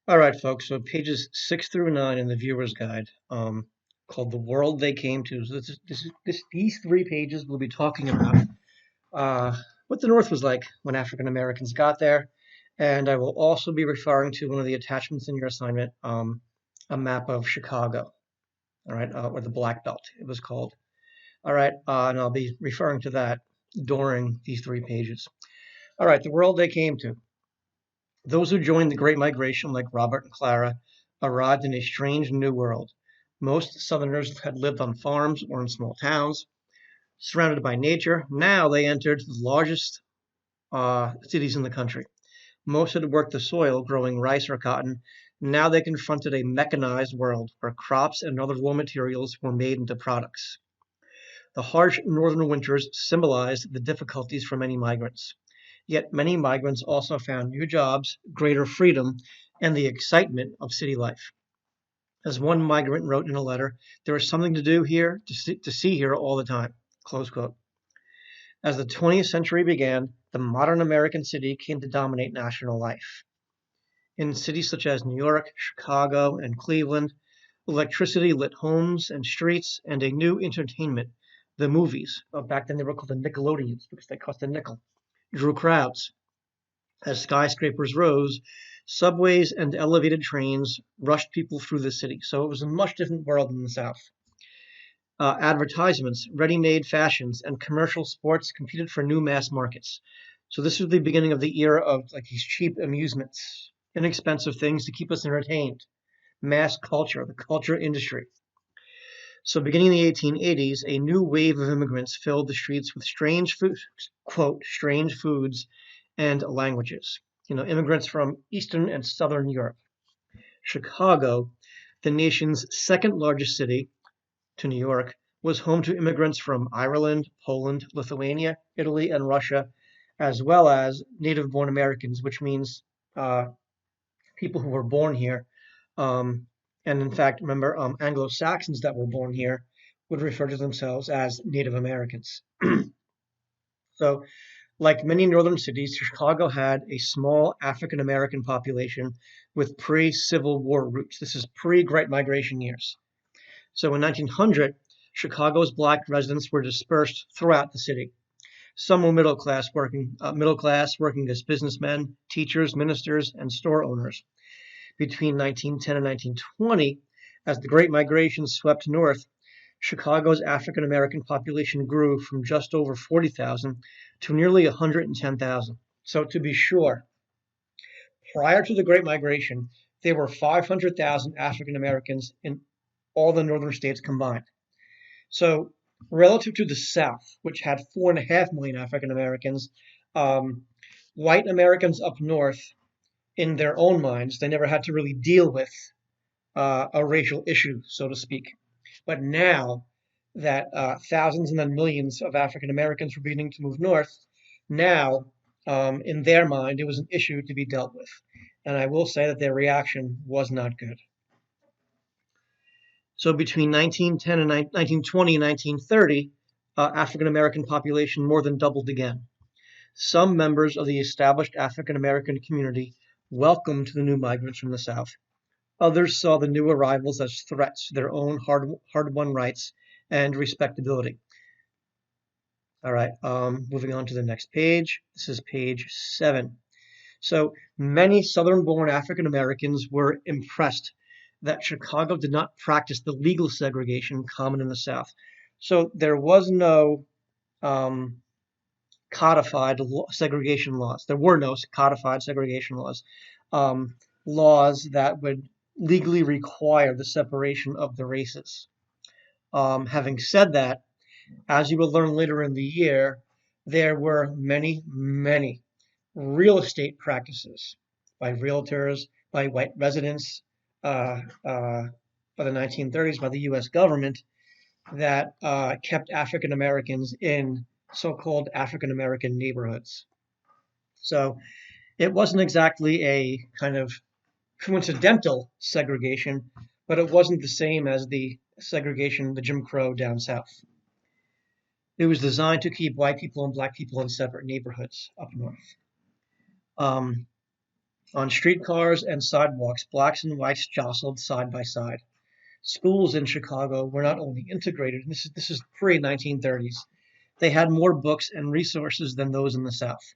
All right, folks. So pages 6 through 9 in the viewer's guide, called "The World They Came to." So these 3 pages will be talking about what the North was like when African Americans got there, and I will also be referring to one of the attachments in your assignment, a map of Chicago. All right, or the Black Belt, it was called. All right, and I'll be referring to that during these 3 pages. All right, the world they came to. Those who joined the Great Migration, like Robert and Clara, arrived in a strange new world. Most Southerners had lived on farms or in small towns, surrounded by nature. Now they entered the largest cities in the country. Most had worked the soil, growing rice or cotton. Now they confronted a mechanized world where crops and other raw materials were made into products. The harsh northern winters symbolized the difficulties for many migrants. Yet many migrants also found new jobs, greater freedom, and the excitement of city life. As one migrant wrote in a letter, there is something to do here, to see here all the time. Close quote. As the 20th century began, the modern American city came to dominate national life. In cities such as New York, Chicago, and Cleveland, electricity lit homes and streets, and a new entertainment, the movies, back then they were called the Nickelodeons because they cost a nickel, drew crowds. As skyscrapers rose, subways and elevated trains rushed people through the city. So it was a much different world in the South. Advertisements, ready-made fashions, and commercial sports competed for new mass markets. So this was the beginning of the era of like these cheap amusements, inexpensive things to keep us entertained. Mass culture, the culture industry. So beginning in the 1880s, a new wave of immigrants filled the streets with strange food, quote, strange foods and languages. Immigrants from Eastern and Southern Europe. Chicago, the nation's second largest city to New York, was home to immigrants from Ireland, Poland, Lithuania, Italy, and Russia, as well as native born Americans, which means uh, people who were born here. And in fact, remember, Anglo Saxons that were born here would refer to themselves as Native Americans. So, like many northern cities, Chicago had a small African American population with pre Civil War roots. This is pre Great Migration years. So in 1900, Chicago's black residents were dispersed throughout the city. Some were middle class working as businessmen, teachers, ministers, and store owners. Between 1910 and 1920, as the Great Migration swept north, Chicago's African American population grew from just over 40,000 to nearly 110,000. So, to be sure, prior to the Great Migration, there were 500,000 African Americans in all the northern states combined. So, relative to the South, which had 4.5 million African Americans, um, white Americans up north, in their own minds, they never had to really deal with a racial issue, so to speak. But now that thousands and then millions of African Americans were beginning to move north, now in their mind, it was an issue to be dealt with. And I will say that their reaction was not good. So between 1910 and 1920 and 1930, African American population more than doubled again. Some members of the established African American community welcomed the new migrants from the South. Others saw the new arrivals as threats to their own hard-won rights and respectability. All right, moving on to the next page. This is page 7. So many Southern-born African Americans were impressed that Chicago did not practice the legal segregation common in the South. So there was no um, codified segregation laws. There were no codified segregation laws. Um, Laws that would legally require the separation of the races. Having said that, as you will learn later in the year, there were many, many real estate practices by realtors, by white residents, by the 1930s, by the U.S. government that kept African Americans in so-called African American neighborhoods. So it wasn't exactly a kind of coincidental segregation, but it wasn't the same as the segregation, the Jim Crow down south. It was designed to keep white people and black people in separate neighborhoods up north. Um, On streetcars and sidewalks, blacks and whites jostled side by side. Schools in Chicago were not only integrated, and this is pre-1930s, they had more books and resources than those in the South.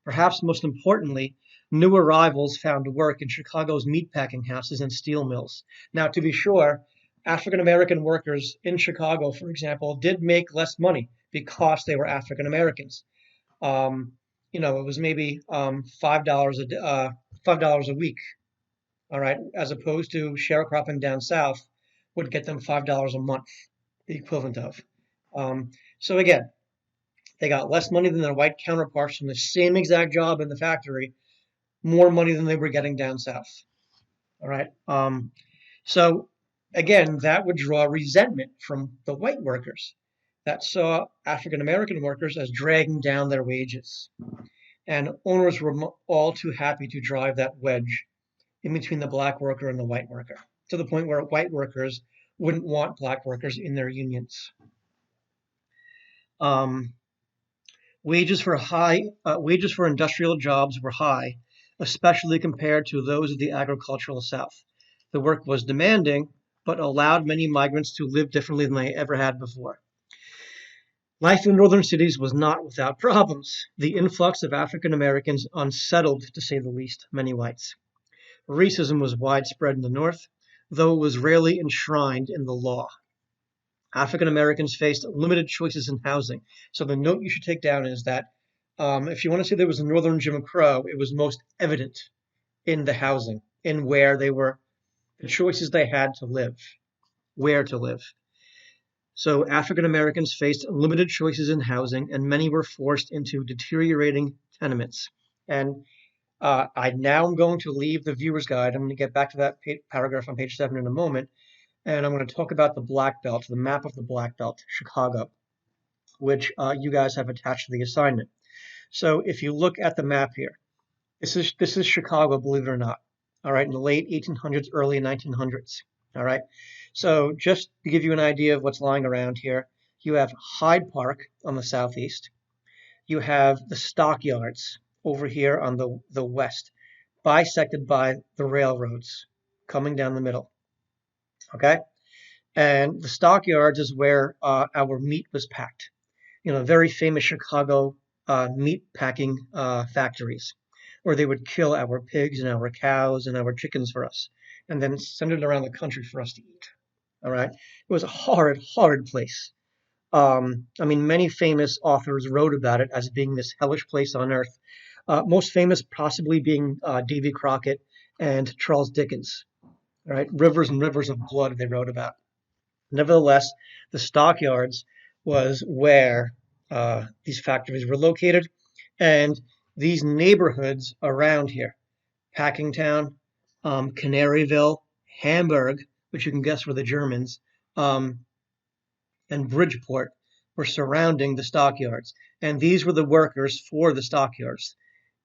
Perhaps most importantly, new arrivals found work in Chicago's meatpacking houses and steel mills. Now, to be sure, African American workers in Chicago, for example, did make less money because they were African Americans. Um, it was maybe $5 a week, all right, as opposed to sharecropping down south would get them $5 a month, the equivalent of. So again, they got less money than their white counterparts from the same exact job in the factory, more money than they were getting down south. All right. So again, that would draw resentment from the white workers that saw African American workers as dragging down their wages. And owners were all too happy to drive that wedge in between the black worker and the white worker, to the point where white workers wouldn't want black workers in their unions. Um, wages for industrial jobs were high, especially compared to those of the agricultural South. The work was demanding, but allowed many migrants to live differently than they ever had before. Life in northern cities was not without problems. The influx of African Americans unsettled, to say the least, many whites. Racism was widespread in the North, though it was rarely enshrined in the law. African Americans faced limited choices in housing. So the note you should take down is that if you want to say there was a Northern Jim Crow, it was most evident in the housing, in where they were, the choices they had to live, where to live. So African Americans faced limited choices in housing, and many were forced into deteriorating tenements. And I now am going to leave the viewer's guide. I'm going to get back to that paragraph on page 7 in a moment. And I'm going to talk about the Black Belt, the map of the Black Belt, Chicago, which you guys have attached to the assignment. So if you look at the map here, this is Chicago, believe it or not. All right, in the late 1800s, early 1900s. All right. So just to give you an idea of what's lying around here, you have Hyde Park on the southeast. You have the stockyards over here on the west, bisected by the railroads coming down the middle. Okay? And the stockyards is where our meat was packed. Very famous Chicago meat packing factories, where they would kill our pigs and our cows and our chickens for us, and then send it around the country for us to eat. All right? It was a horrid, horrid place. Many famous authors wrote about it as being this hellish place on earth. Most famous possibly being Davy Crockett and Charles Dickens. All right? Rivers and rivers of blood they wrote about. Nevertheless, the stockyards was where these factories were located, and these neighborhoods around here, Packingtown, Canaryville, Hamburg, which you can guess were the Germans, and Bridgeport were surrounding the stockyards. And these were the workers for the stockyards,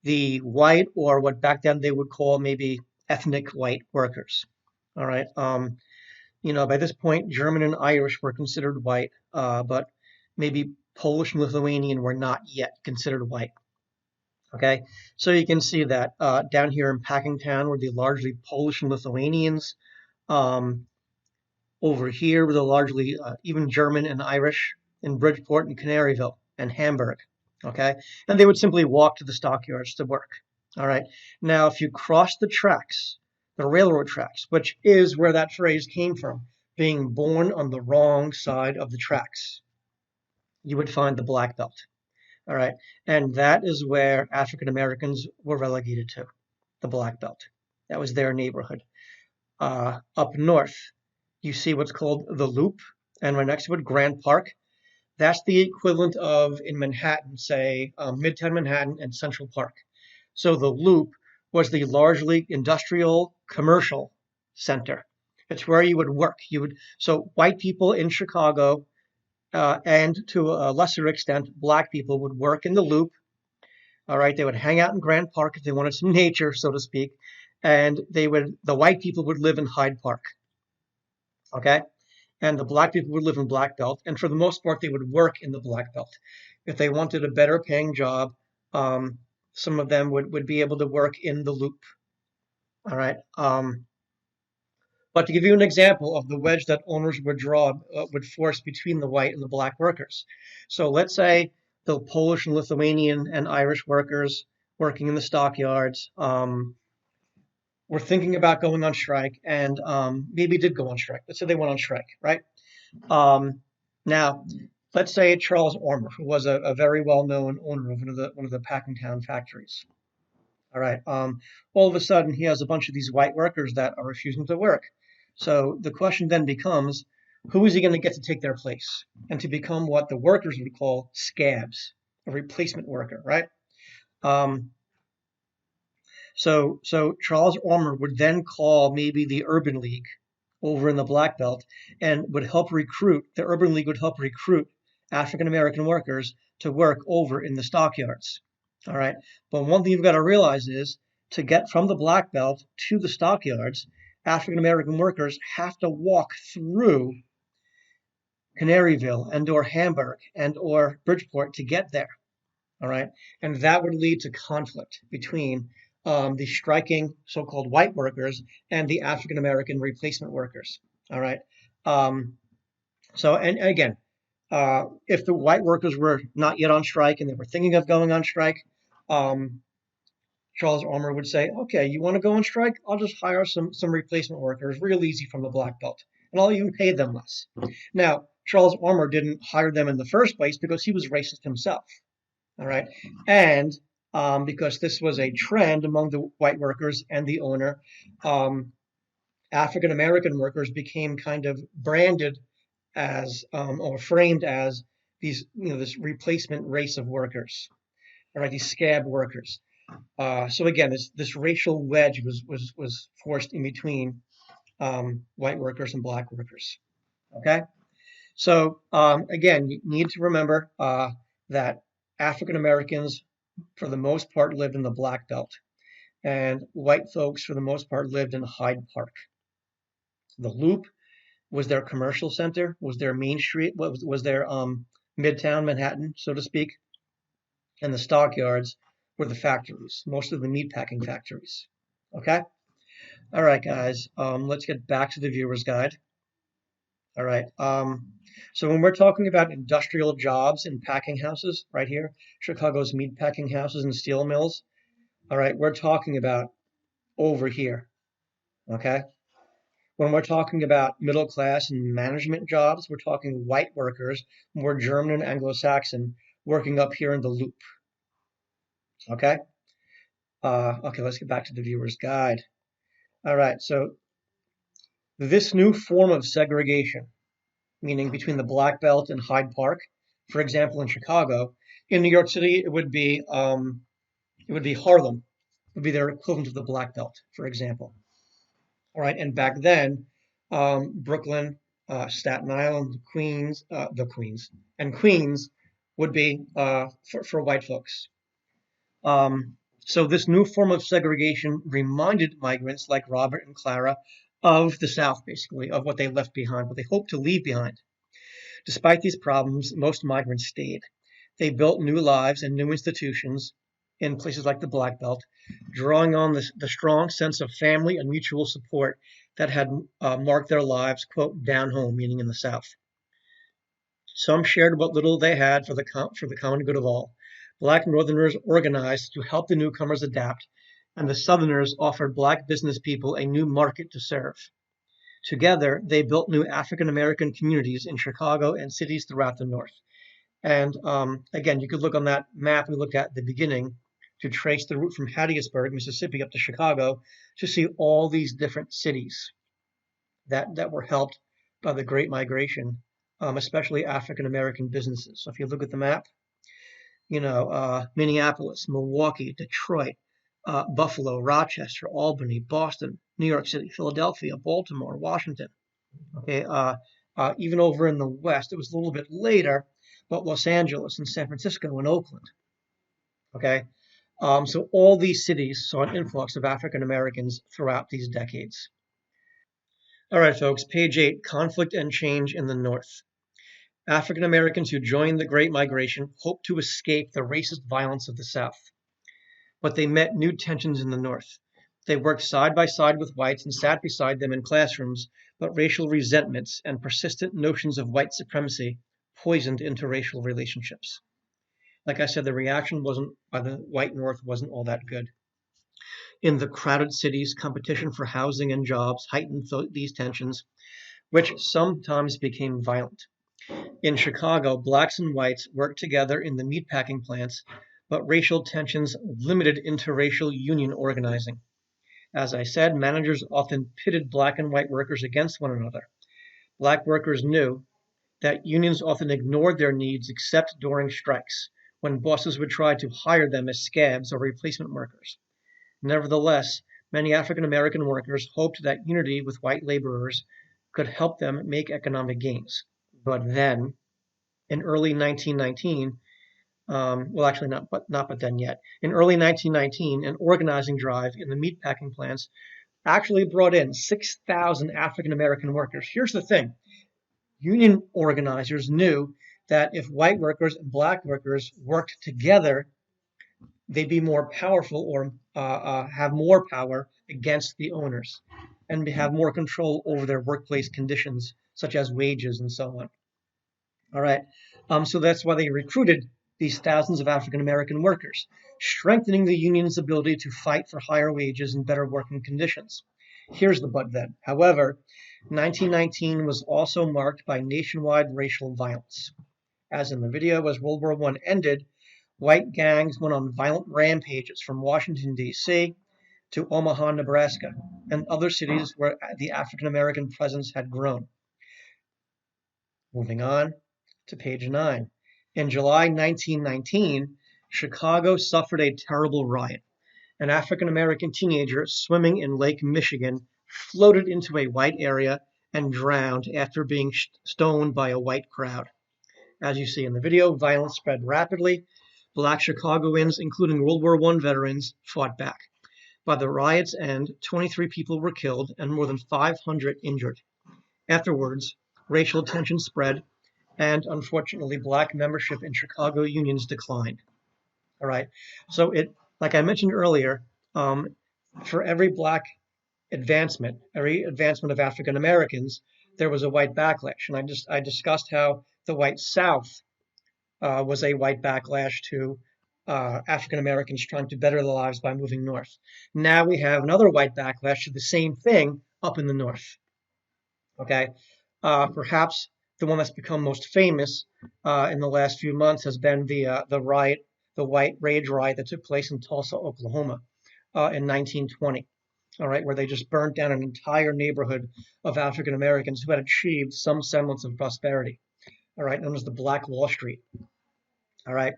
the white, or what back then they would call maybe ethnic white workers. All right. By this point, German and Irish were considered white, but maybe Polish and Lithuanian were not yet considered white. Okay, so you can see that down here in Packingtown were the largely Polish and Lithuanians. Over here were the largely even German and Irish in Bridgeport and Canaryville and Hamburg. Okay, and they would simply walk to the stockyards to work. All right, now if you cross the tracks, the railroad tracks, which is where that phrase came from, being born on the wrong side of the tracks, you would find the Black Belt. All right, and that is where African Americans were relegated to, the Black Belt. That was their neighborhood. Up north, you see what's called the Loop, and right next to it, Grant Park. That's the equivalent of, in Manhattan, say, Midtown Manhattan and Central Park. So the Loop was the largely industrial, commercial center. It's where you would work. So white people in Chicago, and to a lesser extent, black people would work in the Loop. All right, they would hang out in Grant Park if they wanted some nature, so to speak, and the white people would live in Hyde Park. Okay, and the black people would live in Black Belt, and for the most part, they would work in the Black Belt. If they wanted a better paying job, some of them would be able to work in the Loop. All right. But to give you an example of the wedge that owners would draw, would force between the white and the black workers. So let's say the Polish and Lithuanian and Irish workers working in the stockyards were thinking about going on strike and maybe did go on strike. Let's say they went on strike, right? Um, Now, let's say Charles Ormer, who was a very well-known owner of one of the Packingtown factories. All right. All of a sudden, he has a bunch of these white workers that are refusing to work. So the question then becomes, who is he going to get to take their place and to become what the workers would call scabs, a replacement worker, right? Um, so Charles Ormer would then call maybe the Urban League over in the Black Belt and would help recruit, the Urban League would help recruit African American workers to work over in the stockyards. All right. But one thing you've got to realize is to get from the Black Belt to the stockyards, African American workers have to walk through Canaryville and or Hamburg and or Bridgeport to get there. All right. And that would lead to conflict between the striking so-called white workers and the African American replacement workers. All right. Um, and again, if the white workers were not yet on strike and they were thinking of going on strike, um, Charles Ormer would say, "Okay, you want to go on strike? I'll just hire some replacement workers, real easy from the Black Belt, and I'll even pay them less." Now, Charles Ormer didn't hire them in the first place because he was racist himself. All right, and because this was a trend among the white workers and the owner, African American workers became kind of branded as or framed as these, this replacement race of workers, all right, these scab workers. So again, this racial wedge was forced in between white workers and black workers. Okay, so again, you need to remember that African Americans, for the most part, lived in the Black Belt, and white folks, for the most part, lived in Hyde Park. The Loop was their commercial center, was their Main Street, was their Midtown Manhattan, so to speak, and the stockyards were the factories, most of the meatpacking factories. Okay? All right, guys, let's get back to the viewer's guide. All right. So when we're talking about industrial jobs in packing houses, right here, Chicago's meatpacking houses and steel mills, all right, we're talking about over here. Okay? When we're talking about middle class and management jobs, we're talking white workers, more German and Anglo-Saxon, working up here in the Loop. Okay? Okay, let's get back to the viewer's guide. All right, so this new form of segregation, meaning between the Black Belt and Hyde Park, for example, in Chicago, in New York City, it would be Harlem, would be their equivalent of the Black Belt, for example. All right, and back then, Brooklyn, Staten Island, and Queens would be for white folks. So this new form of segregation reminded migrants like Robert and Clara of the South, basically, of what they left behind, what they hoped to leave behind. Despite these problems, most migrants stayed. They built new lives and new institutions in places like the Black Belt, drawing on the strong sense of family and mutual support that had marked their lives, quote, down home, meaning in the South. Some shared what little they had for the common good of all. Black Northerners organized to help the newcomers adapt, and the Southerners offered Black business people a new market to serve. Together, they built new African American communities in Chicago and cities throughout the North. And again, you could look on that map we looked at the beginning to trace the route from Hattiesburg, Mississippi, up to Chicago to see all these different cities that were helped by the Great Migration, especially African American businesses. So if you look at the map, Minneapolis, Milwaukee, Detroit, Buffalo, Rochester, Albany, Boston, New York City, Philadelphia, Baltimore, Washington. Okay, even over in the West, it was a little bit later, but Los Angeles and San Francisco and Oakland. Okay, so all these cities saw an influx of African Americans throughout these decades. All right, folks, page 8, conflict and change in the North. African Americans who joined the Great Migration hoped to escape the racist violence of the South, but they met new tensions in the North. They worked side by side with whites and sat beside them in classrooms, but racial resentments and persistent notions of white supremacy poisoned interracial relationships. Like I said, the reaction wasn't by the white North wasn't all that good. In the crowded cities, competition for housing and jobs heightened these tensions, which sometimes became violent. In Chicago, blacks and whites worked together in the meatpacking plants, but racial tensions limited interracial union organizing. As I said, managers often pitted black and white workers against one another. Black workers knew that unions often ignored their needs except during strikes, when bosses would try to hire them as scabs or replacement workers. Nevertheless, many African American workers hoped that unity with white laborers could help them make economic gains. But then, in early 1919, well, actually not but then yet. In early 1919, an organizing drive in the meatpacking plants actually brought in 6,000 African American workers. Here's the thing: union organizers knew that if white workers and black workers worked together, they'd be more powerful or have more power against the owners and have more control over their workplace conditions, such as wages and so on. All right. So that's why they recruited these thousands of African American workers, strengthening the union's ability to fight for higher wages and better working conditions. Here's the but then. However, 1919 was also marked by nationwide racial violence. As in the video, as World War I ended, white gangs went on violent rampages from Washington, D.C. to Omaha, Nebraska, and other cities where the African American presence had grown. Moving on to page 9. In July 1919, Chicago suffered a terrible riot. An African American teenager swimming in Lake Michigan floated into a white area and drowned after being stoned by a white crowd. As you see in the video, violence spread rapidly. Black Chicagoans, including World War I veterans, fought back. By the riot's end, 23 people were killed and more than 500 injured. Afterwards, racial tension spread, and unfortunately, black membership in Chicago unions declined. All right, so like I mentioned earlier, for every black advancement, every advancement of African Americans, there was a white backlash, and I discussed how the white South was a white backlash to African Americans trying to better their lives by moving north. Now we have another white backlash to the same thing up in the north. Okay, perhaps the one that's become most famous in the last few months has been the riot, the white rage riot that took place in Tulsa, Oklahoma, in 1920. All right, where they just burnt down an entire neighborhood of African Americans who had achieved some semblance of prosperity. All right, known as the Black Wall Street. All right,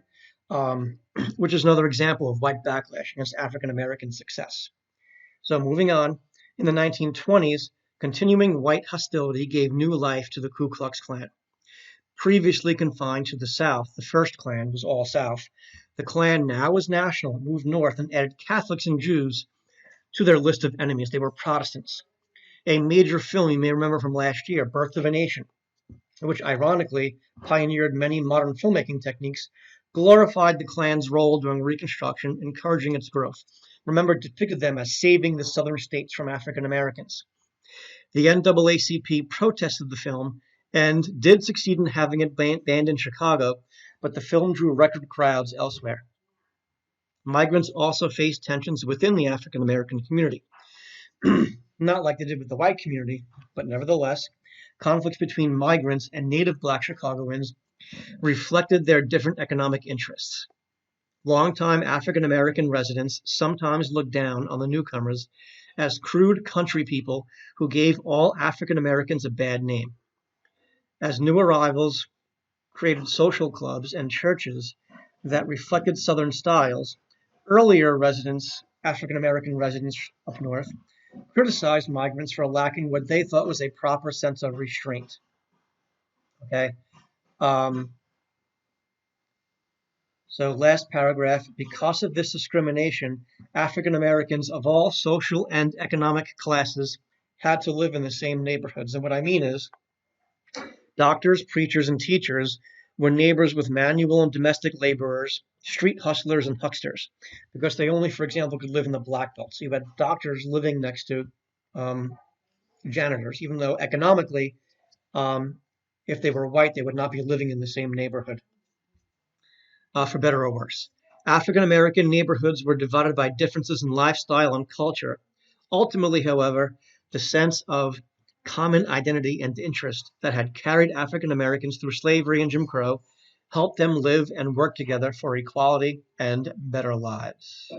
which is another example of white backlash against African American success. So moving on, in the 1920s, continuing white hostility gave new life to the Ku Klux Klan. Previously confined to the South, the first Klan was all South. The Klan now was national, moved north, and added Catholics and Jews to their list of enemies. They were Protestants. A major film you may remember from last year, Birth of a Nation, which ironically pioneered many modern filmmaking techniques, glorified the Klan's role during Reconstruction, encouraging its growth. Remember, depicted them as saving the southern states from African Americans. The NAACP protested the film and did succeed in having it banned in Chicago, but the film drew record crowds elsewhere. Migrants also faced tensions within the African American community. Not like they did with the white community, but nevertheless, conflicts between migrants and native black Chicagoans reflected their different economic interests. Longtime African American residents sometimes looked down on the newcomers as crude country people who gave all African Americans a bad name. As new arrivals created social clubs and churches that reflected Southern styles, earlier residents, African American residents up north, criticized migrants for lacking what they thought was a proper sense of restraint. Okay. So last paragraph, because of this discrimination, African Americans of all social and economic classes had to live in the same neighborhoods. And what I mean is doctors, preachers, and teachers were neighbors with manual and domestic laborers, street hustlers, and hucksters, because they only, for example, could live in the Black Belt. So you had doctors living next to um, janitors, even though economically, um, if they were white, they would not be living in the same neighborhood, for better or worse. African American neighborhoods were divided by differences in lifestyle and culture. Ultimately, however, the sense of common identity and interest that had carried African Americans through slavery and Jim Crow helped them live and work together for equality and better lives.